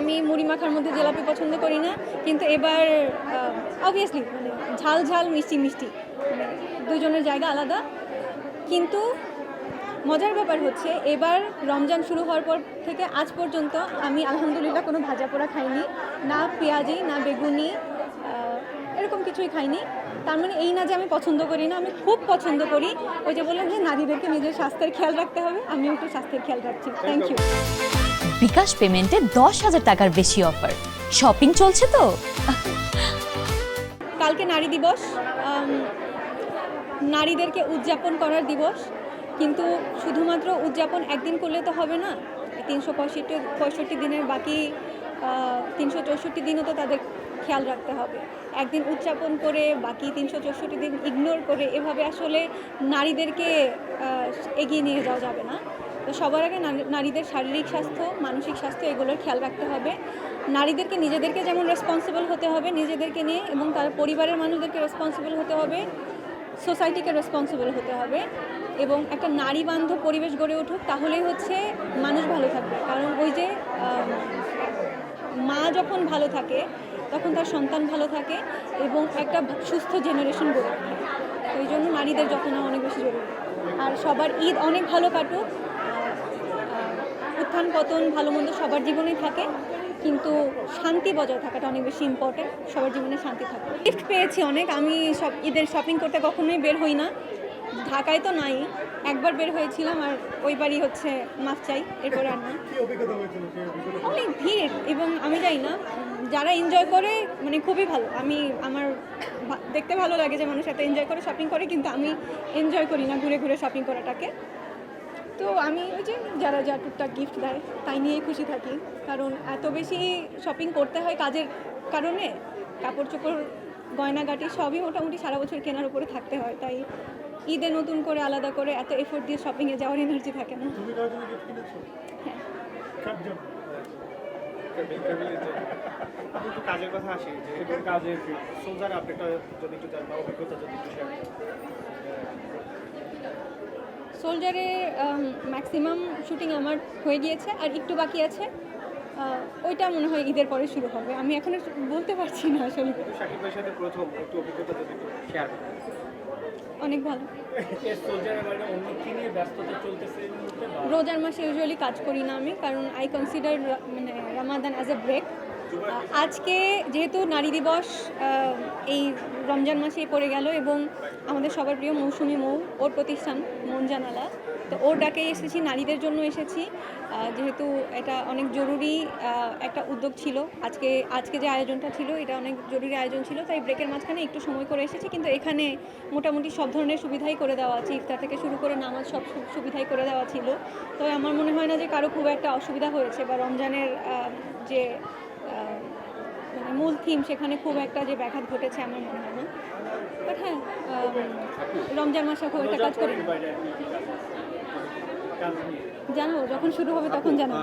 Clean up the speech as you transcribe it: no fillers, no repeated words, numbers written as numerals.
আমি মুড়ি মাখার মধ্যে জিলাপি পছন্দ করি না, কিন্তু এবার অবভিয়াসলি মানে ঝাল ঝাল মিষ্টি মিষ্টি মানে দুজনের জায়গা আলাদা। কিন্তু মজার ব্যাপার হচ্ছে এবার রমজান শুরু হওয়ার পর থেকে আজ পর্যন্ত আমি আলহামদুলিল্লাহ কোনো ভাজা পোড়া খাইনি, না পেঁয়াজি না বেগুনি, এরকম কিছুই খাইনি। তার মানে এই না যে আমি পছন্দ করি না, আমি খুব পছন্দ করি। ওই যে বললাম যে নারীদেরকে নিজের স্বাস্থ্যের খেয়াল রাখতে হবে, আমিও একটু স্বাস্থ্যের খেয়াল রাখছি। Thank you. বিকাশ পেমেন্টে 10,000 টাকার বেশি অফার, শপিং চলছে তো। কালকে নারী দিবস, নারীদেরকে উদযাপন করার দিবস, কিন্তু শুধুমাত্র উদযাপন একদিন করলে তো হবে না। 365 দিনের বাকি 364 দিনও তো তাদের খেয়াল রাখতে হবে। একদিন উদযাপন করে বাকি 364 দিন ইগনোর করে এভাবে আসলে নারীদেরকে এগিয়ে নিয়ে যাওয়া যাবে না। তো সবার আগে নারীদের শারীরিক স্বাস্থ্য, মানসিক স্বাস্থ্য এগুলোর খেয়াল রাখতে হবে। নারীদেরকে নিজেদেরকে যেমন রেসপন্সিবল হতে হবে নিজেদেরকে নিয়ে, এবং তার পরিবারের মানুষদেরকে রেসপন্সিবল হতে হবে, সোসাইটিকে রেসপন্সিবল হতে হবে, এবং একটা নারী বান্ধব পরিবেশ গড়ে উঠুক, তাহলেই হচ্ছে মানুষ ভালো থাকবে। কারণ ওই যে মা যখন ভালো থাকে তখন তার সন্তান ভালো থাকে এবং একটা সুস্থ জেনারেশন গড়ে ওঠে। ওই জন্য নারীদের যত্ন নেওয়া অনেক বেশি জরুরি। আর সবার ঈদ অনেক ভালো কাটুক, উত্থান পতন ভালো মন্দ সবার জীবনেই থাকে, কিন্তু শান্তি বজায় থাকাটা অনেক বেশি ইম্পর্টেন্ট। সবার জীবনে শান্তি থাকে। গিফট পেয়েছি অনেক। আমি ঈদের শপিং করতে কখনোই বের হই না, ঢাকায় তো নাই, একবার বের হয়েছিলাম, আর ওইবারই হচ্ছে মাফ চাই, এরপরে আর না। অনেক ভিড়, এবং আমি যাই না, যারা এনজয় করে মানে খুবই ভালো। আমার দেখতে ভালো লাগে যে মানুষ এত এনজয় করে শপিং করে, কিন্তু আমি এনজয় করি না ঘুরে ঘুরে শপিং করাটাকে। তো আমি ওই যে যারা যা টুকটাক গিফট দেয় তাই নিয়েই খুশি থাকি, কারণ এত বেশি শপিং করতে হয় কাজের কারণে, কাপড় চোপড় গয়নাগাটি সবই মোটামুটি সারা বছর কেনার উপরে থাকতে হয়, তাই ঈদে নতুন করে আলাদা করে এত এফোর্ট দিয়ে শপিংয়ে যাওয়ার এনার্জি থাকে না। কাজের কথা আসি, যে কাজের সোলজার আপডেটটা যদি একটু জানবো, অভিজ্ঞতা যদি একটু শেয়ার করেন। সোলজারে ম্যাক্সিমাম শুটিং আমার হয়ে গিয়েছে, আর একটু বাকি আছে। ওইটা মনে হয় ঈদের পরে শুরু হবে। আমি এখন বলতে পারছি না আসলে। শাকিব ভাইয়ের সাথে প্রথম একটু অভিজ্ঞতা যদি একটু শেয়ার করেন। অনেক ভালো। সোলজারের বাইরে অন্য কি নিয়ে ব্যস্ততা চলতেছে এই মুহূর্তে? রোজার মাসে ইউজুয়ালি কাজ করি না আমি, কারণ আই কনসিডার মানে রামাদান অ্যাজ এ ব্রেক। আজকে যেহেতু নারী দিবস এই রমজান মাসেই পড়ে গেল, এবং আমাদের সবার প্রিয় মৌসুমি মৌ, ওর প্রতিষ্ঠান মন জানালা, তো ওর ডাকেই এসেছি, নারীদের জন্য এসেছি। যেহেতু এটা অনেক জরুরি একটা উদ্যোগ ছিল, আজকে যে আয়োজনটা ছিল এটা অনেক জরুরি আয়োজন ছিল, তাই ব্রেকের মাঝখানে একটু সময় করে এসেছি। কিন্তু এখানে মোটামুটি সব ধরনের সুবিধাই করে দেওয়া আছে, ইফতার থেকে শুরু করে নামাজ সব সুবিধাই করে দেওয়া ছিল। তো আমার মনে হয় না যে কারো খুব একটা অসুবিধা হয়েছে, বা রমজানের যে মানে মূল থিম সেখানে খুব একটা যে ব্যাঘাত ঘটেছে আমার মনে হয় না। বাট হ্যাঁ, রমজান মাসে খুব একটা কাজ করি না। জানো যখন শুরু হবে তখন জানো।